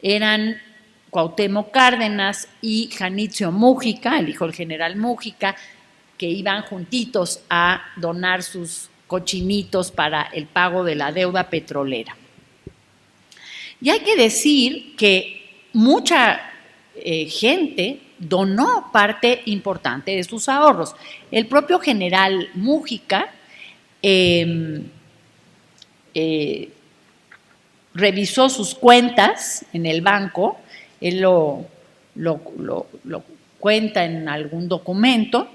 eran Cuauhtémoc Cárdenas y Janitzio Múgica, el hijo del general Múgica, que iban juntitos a donar sus cochinitos para el pago de la deuda petrolera. Y hay que decir que mucha gente donó parte importante de sus ahorros. El propio general Múgica revisó sus cuentas en el banco, él lo cuenta en algún documento,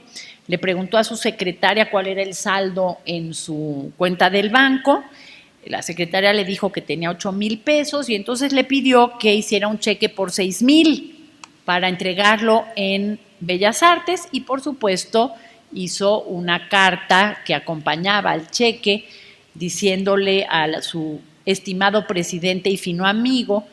le preguntó a su secretaria cuál era el saldo en su cuenta del banco, La secretaria le dijo que tenía 8,000 pesos y entonces le pidió que hiciera un cheque por 6,000 para entregarlo en Bellas Artes y por supuesto hizo una carta que acompañaba al cheque diciéndole a su estimado presidente y fino amigo,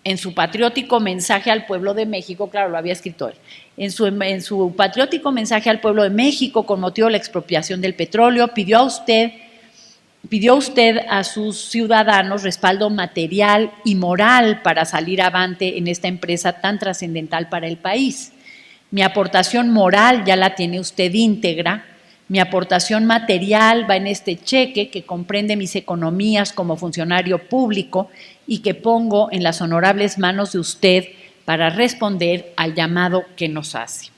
en su patriótico mensaje al pueblo de México, claro, lo había escrito él, en su patriótico mensaje al pueblo de México con motivo de la expropiación del petróleo, pidió usted a sus ciudadanos respaldo material y moral para salir avante en esta empresa tan trascendental para el país. Mi aportación moral ya la tiene usted íntegra, mi aportación material va en este cheque que comprende mis economías como funcionario público y que pongo en las honorables manos de usted para responder al llamado que nos hace.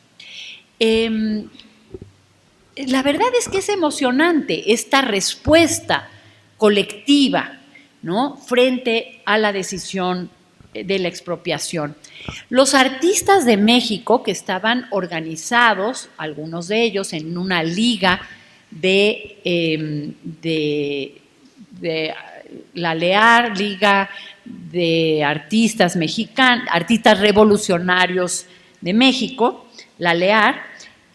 La verdad es que es emocionante esta respuesta colectiva, ¿no?, frente a la decisión de la expropiación. Los artistas de México que estaban organizados, algunos de ellos en una liga de la LEAR, Liga de Artistas Mexicanos, Artistas Revolucionarios de México, la LEAR,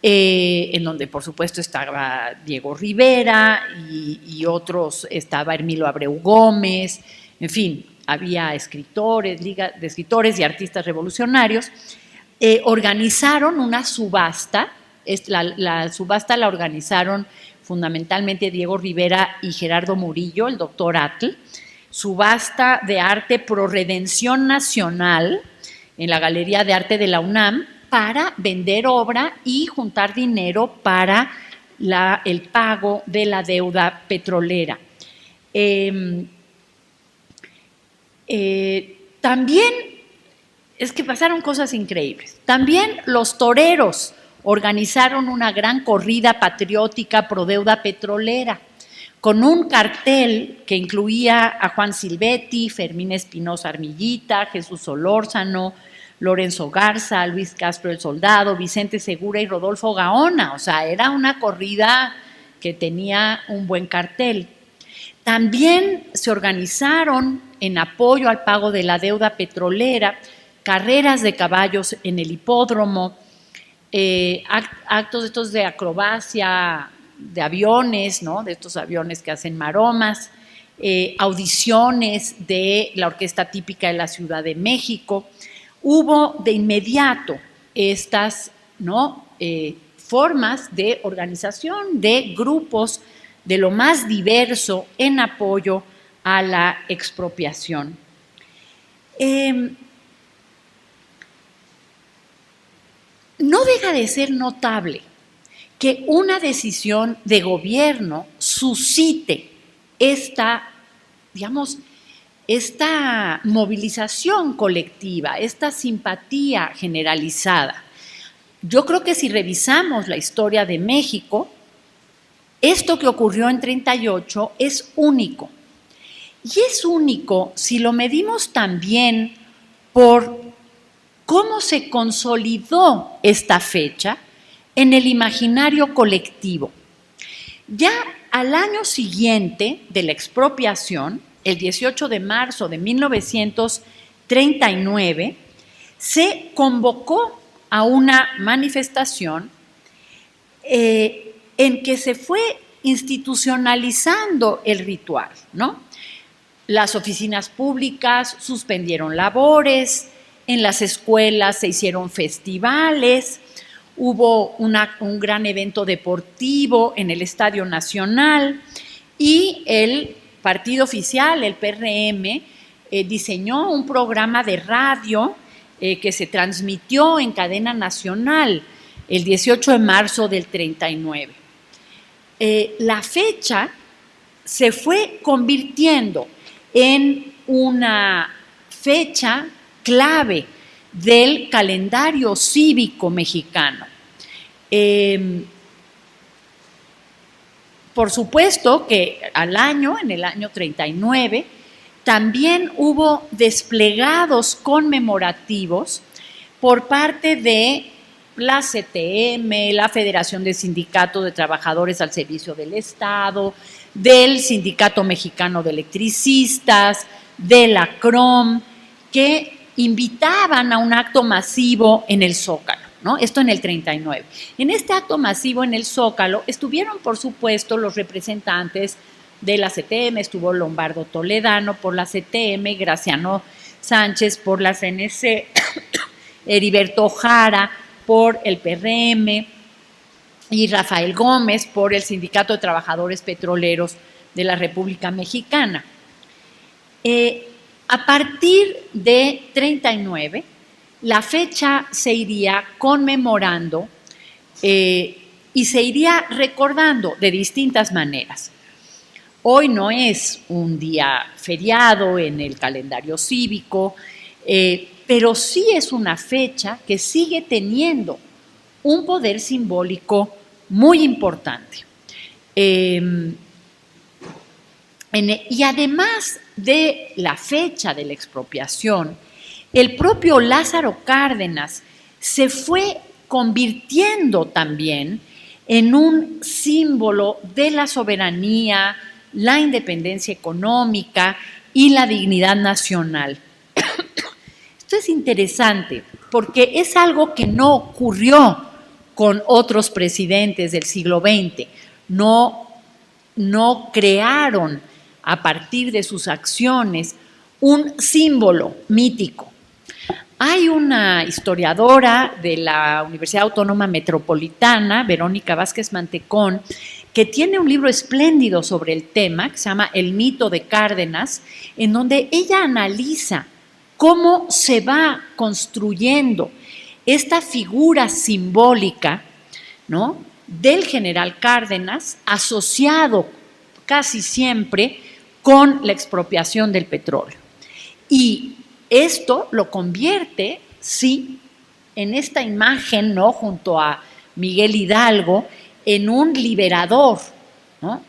en donde por supuesto estaba Diego Rivera y otros, estaba Hermilo Abreu Gómez, en fin, había escritores, liga de escritores y artistas revolucionarios, organizaron una subasta. La subasta la organizaron fundamentalmente Diego Rivera y Gerardo Murillo, el doctor Atl, subasta de arte pro redención nacional en la Galería de Arte de la UNAM, para vender obra y juntar dinero para el pago de la deuda petrolera. También es que pasaron cosas increíbles. También los toreros organizaron una gran corrida patriótica pro deuda petrolera, con un cartel que incluía a Juan Silvetti, Fermín Espinosa Armillita, Jesús Solórzano, Lorenzo Garza, Luis Castro el Soldado, Vicente Segura y Rodolfo Gaona. O sea, era una corrida que tenía un buen cartel. También se organizaron en apoyo al pago de la deuda petrolera carreras de caballos en el hipódromo, actos estos de acrobacia, de aviones, ¿no?, de estos aviones que hacen maromas, audiciones de la Orquesta Típica de la Ciudad de México. Hubo de inmediato estas, ¿no?, formas de organización de grupos de lo más diverso en apoyo a la expropiación. No deja de ser notable que una decisión de gobierno suscite esta, digamos, esta movilización colectiva, esta simpatía generalizada. Yo creo que si revisamos la historia de México, esto que ocurrió en 38 es único. Y es único si lo medimos también por cómo se consolidó esta fecha en el imaginario colectivo. Ya al año siguiente de la expropiación, el 18 de marzo de 1939, se convocó a una manifestación en que se fue institucionalizando el ritual, ¿no? Las oficinas públicas suspendieron labores, en las escuelas se hicieron festivales, hubo un gran evento deportivo en el Estadio Nacional y el partido oficial, el PRM, diseñó un programa de radio que se transmitió en cadena nacional el 18 de marzo del 39. La fecha se fue convirtiendo en una fecha clave del calendario cívico mexicano. Por supuesto que en el año 39, también hubo desplegados conmemorativos por parte de la CTM, la Federación de Sindicatos de Trabajadores al Servicio del Estado, del Sindicato Mexicano de Electricistas, de la CROM, que invitaban a un acto masivo en el Zócalo, ¿no? Esto en el 39. En este acto masivo en el Zócalo estuvieron, por supuesto, los representantes de la CTM, estuvo Lombardo Toledano por la CTM, Graciano Sánchez por la CNC, Heriberto Jara por el PRM y Rafael Gómez por el Sindicato de Trabajadores Petroleros de la República Mexicana. A partir de 39, la fecha se iría conmemorando y se iría recordando de distintas maneras. Hoy no es un día feriado en el calendario cívico, pero sí es una fecha que sigue teniendo un poder simbólico muy importante. Y además de la fecha de la expropiación, el propio Lázaro Cárdenas se fue convirtiendo también en un símbolo de la soberanía, la independencia económica y la dignidad nacional. Esto es interesante porque es algo que no ocurrió con otros presidentes del siglo XX. No crearon a partir de sus acciones un símbolo mítico. Hay una historiadora de la Universidad Autónoma Metropolitana, Verónica Vázquez Mantecón, que tiene un libro espléndido sobre el tema, que se llama El mito de Cárdenas, en donde ella analiza cómo se va construyendo esta figura simbólica, ¿no?, del general Cárdenas, asociado casi siempre con la expropiación del petróleo. Y esto lo convierte, sí, en esta imagen, ¿no?, junto a Miguel Hidalgo, en un liberador, ¿no?,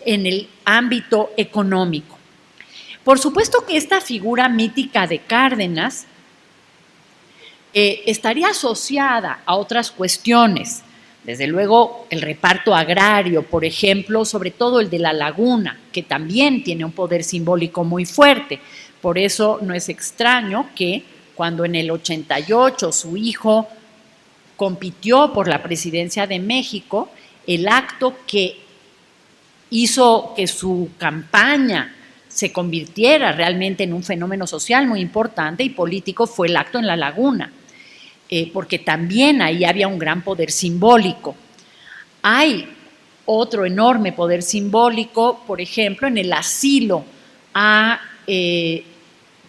en el ámbito económico. Por supuesto que esta figura mítica de Cárdenas estaría asociada a otras cuestiones, desde luego el reparto agrario, por ejemplo, sobre todo el de la laguna, que también tiene un poder simbólico muy fuerte. Por eso no es extraño que cuando en el 88 su hijo compitió por la presidencia de México, el acto que hizo que su campaña se convirtiera realmente en un fenómeno social muy importante y político fue el acto en la laguna, porque también ahí había un gran poder simbólico. Hay otro enorme poder simbólico, por ejemplo, en el asilo a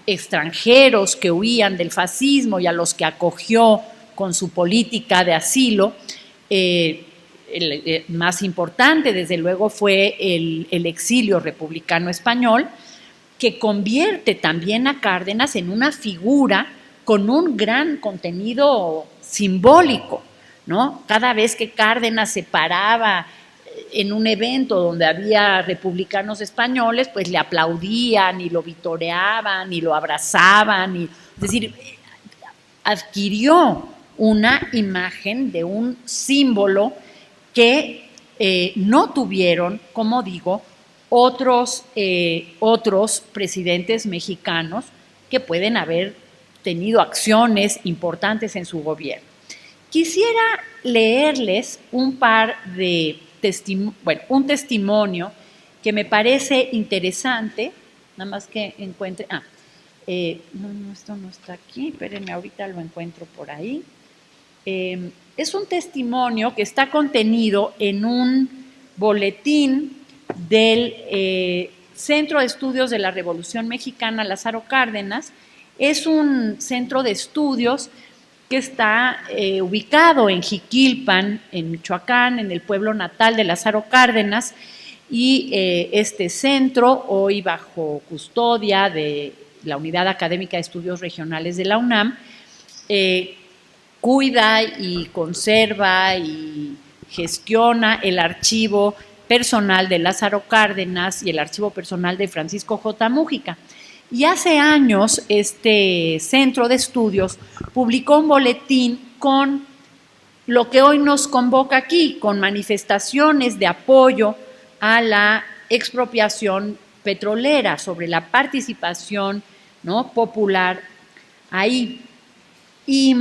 extranjeros que huían del fascismo y a los que acogió con su política de asilo. El más importante, desde luego, fue el exilio republicano español, que convierte también a Cárdenas en una figura con un gran contenido simbólico, ¿no? Cada vez que Cárdenas se paraba en un evento donde había republicanos españoles, pues le aplaudían y lo vitoreaban y lo abrazaban. Es decir, adquirió una imagen de un símbolo que no tuvieron, como digo, otros presidentes mexicanos que pueden haber tenido acciones importantes en su gobierno. Quisiera leerles un testimonio que me parece interesante, nada más que encuentre, no, esto no está aquí, espérenme, ahorita lo encuentro por ahí. Es un testimonio que está contenido en un boletín del Centro de Estudios de la Revolución Mexicana Lázaro Cárdenas. Es un centro de estudios que está ubicado en Jiquilpan, en Michoacán, en el pueblo natal de Lázaro Cárdenas, y este centro, hoy bajo custodia de la Unidad Académica de Estudios Regionales de la UNAM, cuida y conserva y gestiona el archivo personal de Lázaro Cárdenas y el archivo personal de Francisco J. Múgica. Y hace años este centro de estudios publicó un boletín con lo que hoy nos convoca aquí, con manifestaciones de apoyo a la expropiación petrolera, sobre la participación, ¿no?, popular ahí. Y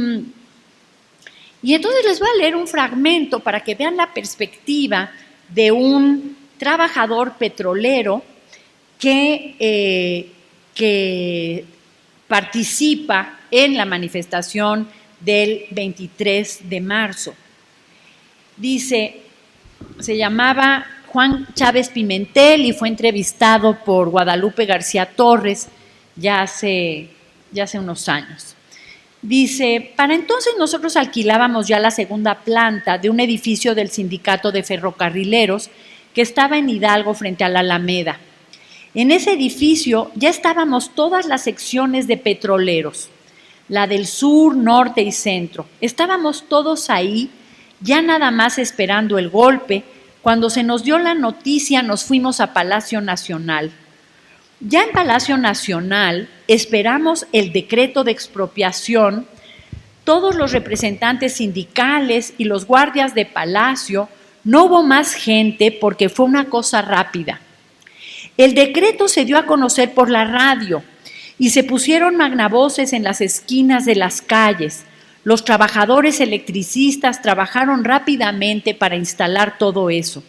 entonces les voy a leer un fragmento para que vean la perspectiva de un trabajador petrolero que participa en la manifestación del 23 de marzo. Dice, se llamaba Juan Chávez Pimentel y fue entrevistado por Guadalupe García Torres ya hace unos años. Dice, para entonces nosotros alquilábamos ya la segunda planta de un edificio del Sindicato de Ferrocarrileros que estaba en Hidalgo frente a la Alameda. En ese edificio ya estábamos todas las secciones de petroleros, la del sur, norte y centro. Estábamos todos ahí, ya nada más esperando el golpe. Cuando se nos dio la noticia, nos fuimos a Palacio Nacional. Ya en Palacio Nacional esperamos el decreto de expropiación. Todos los representantes sindicales y los guardias de Palacio, no hubo más gente porque fue una cosa rápida. El decreto se dio a conocer por la radio y se pusieron magnavoces en las esquinas de las calles. Los trabajadores electricistas trabajaron rápidamente para instalar todo eso.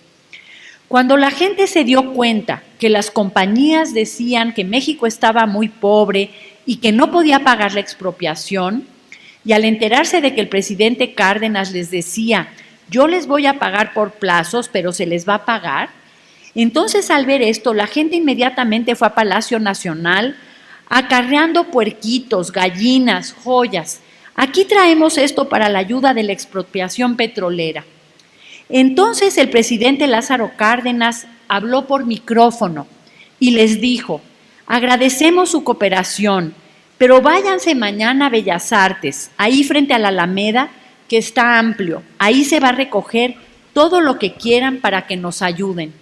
Cuando la gente se dio cuenta que las compañías decían que México estaba muy pobre y que no podía pagar la expropiación, y al enterarse de que el presidente Cárdenas les decía, yo les voy a pagar por plazos, pero se les va a pagar, entonces al ver esto, la gente inmediatamente fue a Palacio Nacional acarreando puerquitos, gallinas, joyas. Aquí traemos esto para la ayuda de la expropiación petrolera. Entonces el presidente Lázaro Cárdenas habló por micrófono y les dijo, agradecemos su cooperación, pero váyanse mañana a Bellas Artes, ahí frente a la Alameda, que está amplio. Ahí se va a recoger todo lo que quieran para que nos ayuden.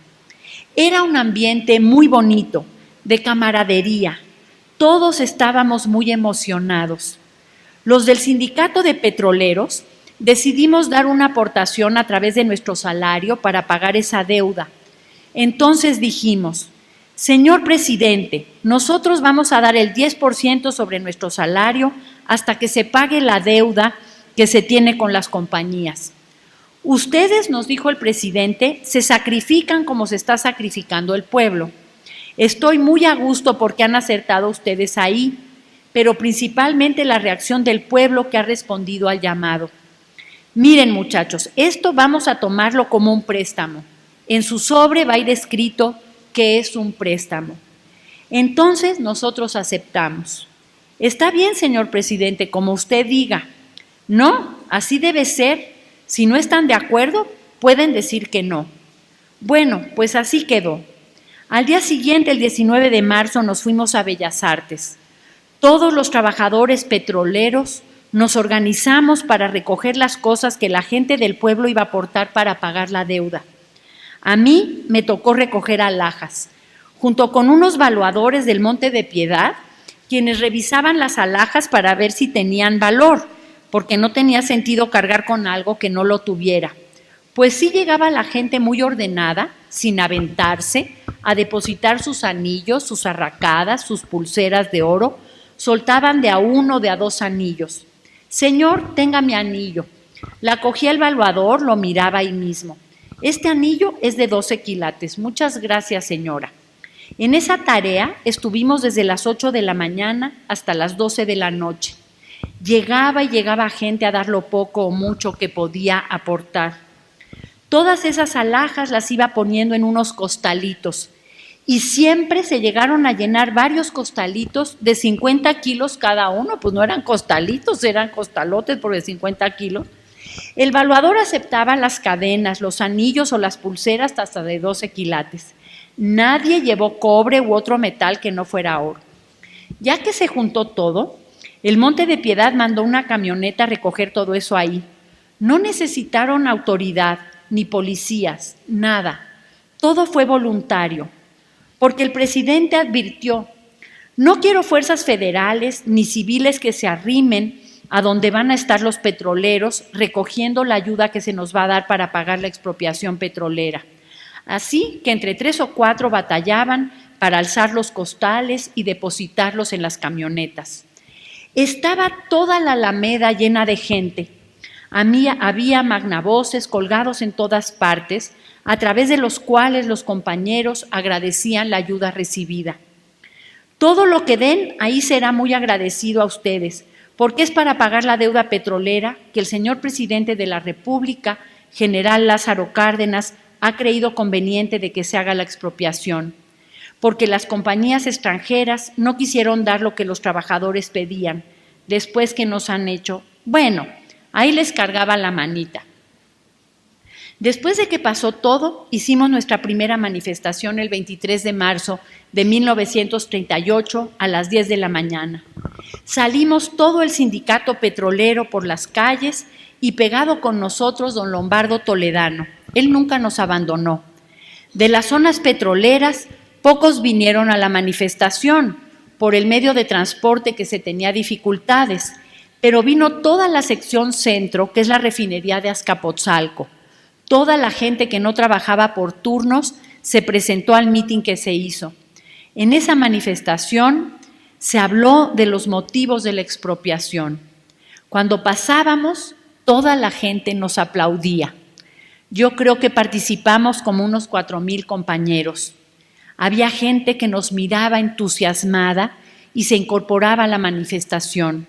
Era un ambiente muy bonito, de camaradería. Todos estábamos muy emocionados. Los del Sindicato de Petroleros decidimos dar una aportación a través de nuestro salario para pagar esa deuda. Entonces dijimos, señor presidente, nosotros vamos a dar el 10% sobre nuestro salario hasta que se pague la deuda que se tiene con las compañías. Ustedes, nos dijo el presidente, se sacrifican como se está sacrificando el pueblo. Estoy muy a gusto porque han acertado ustedes ahí, pero principalmente la reacción del pueblo que ha respondido al llamado. Miren, muchachos, esto vamos a tomarlo como un préstamo. En su sobre va a ir escrito que es un préstamo. Entonces nosotros aceptamos. Está bien, señor presidente, como usted diga. No, así debe ser. Si no están de acuerdo, pueden decir que no. Bueno, pues así quedó. Al día siguiente, el 19 de marzo, nos fuimos a Bellas Artes. Todos los trabajadores petroleros nos organizamos para recoger las cosas que la gente del pueblo iba a aportar para pagar la deuda. A mí me tocó recoger alhajas, junto con unos valuadores del Monte de Piedad, quienes revisaban las alhajas para ver si tenían valor, porque no tenía sentido cargar con algo que no lo tuviera. Pues sí llegaba la gente muy ordenada, sin aventarse, a depositar sus anillos, sus arracadas, sus pulseras de oro, soltaban de a uno, de a dos anillos. Señor, tenga mi anillo. La cogía el valuador, lo miraba ahí mismo. Este anillo es de 12 quilates. Muchas gracias, señora. En esa tarea estuvimos desde las 8 de la mañana hasta las 12 de la noche. Llegaba y llegaba gente a dar lo poco o mucho que podía aportar. Todas esas alhajas las iba poniendo en unos costalitos y siempre se llegaron a llenar varios costalitos de 50 kilos cada uno, pues no eran costalitos, eran costalotes por de 50 kilos. El valuador aceptaba las cadenas, los anillos o las pulseras hasta de 12 quilates. Nadie llevó cobre u otro metal que no fuera oro. Ya que se juntó todo, el Monte de Piedad mandó una camioneta a recoger todo eso ahí. No necesitaron autoridad, ni policías, nada. Todo fue voluntario, porque el presidente advirtió, no quiero fuerzas federales ni civiles que se arrimen a donde van a estar los petroleros recogiendo la ayuda que se nos va a dar para pagar la expropiación petrolera. Así que entre 3 o 4 batallaban para alzar los costales y depositarlos en las camionetas. Estaba toda la Alameda llena de gente. Había magnavoces colgados en todas partes, a través de los cuales los compañeros agradecían la ayuda recibida. Todo lo que den ahí será muy agradecido a ustedes, porque es para pagar la deuda petrolera que el señor presidente de la República, general Lázaro Cárdenas, ha creído conveniente de que se haga la expropiación, porque las compañías extranjeras no quisieron dar lo que los trabajadores pedían, después que nos han hecho, bueno, ahí les cargaba la manita. Después de que pasó todo, hicimos nuestra primera manifestación el 23 de marzo de 1938 a las 10 de la mañana. Salimos todo el sindicato petrolero por las calles y pegado con nosotros don Lombardo Toledano. Él nunca nos abandonó. De las zonas petroleras, pocos vinieron a la manifestación por el medio de transporte que se tenía dificultades, pero vino toda la sección centro, que es la refinería de Azcapotzalco. Toda la gente que no trabajaba por turnos se presentó al mitin que se hizo. En esa manifestación se habló de los motivos de la expropiación. Cuando pasábamos, toda la gente nos aplaudía. Yo creo que participamos como unos 4,000 compañeros. Había gente que nos miraba entusiasmada y se incorporaba a la manifestación.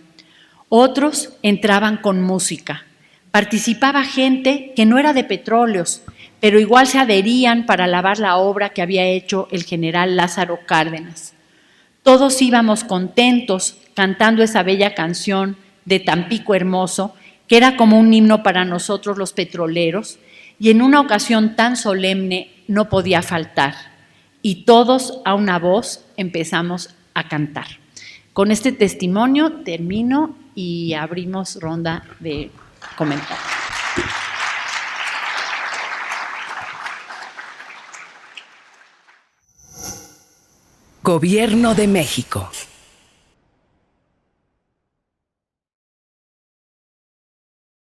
Otros entraban con música. Participaba gente que no era de petróleos, pero igual se adherían para alabar la obra que había hecho el general Lázaro Cárdenas. Todos íbamos contentos cantando esa bella canción de Tampico Hermoso, que era como un himno para nosotros los petroleros, y en una ocasión tan solemne no podía faltar. Y todos a una voz empezamos a cantar. Con este testimonio termino y abrimos ronda de comentarios. Gobierno de México.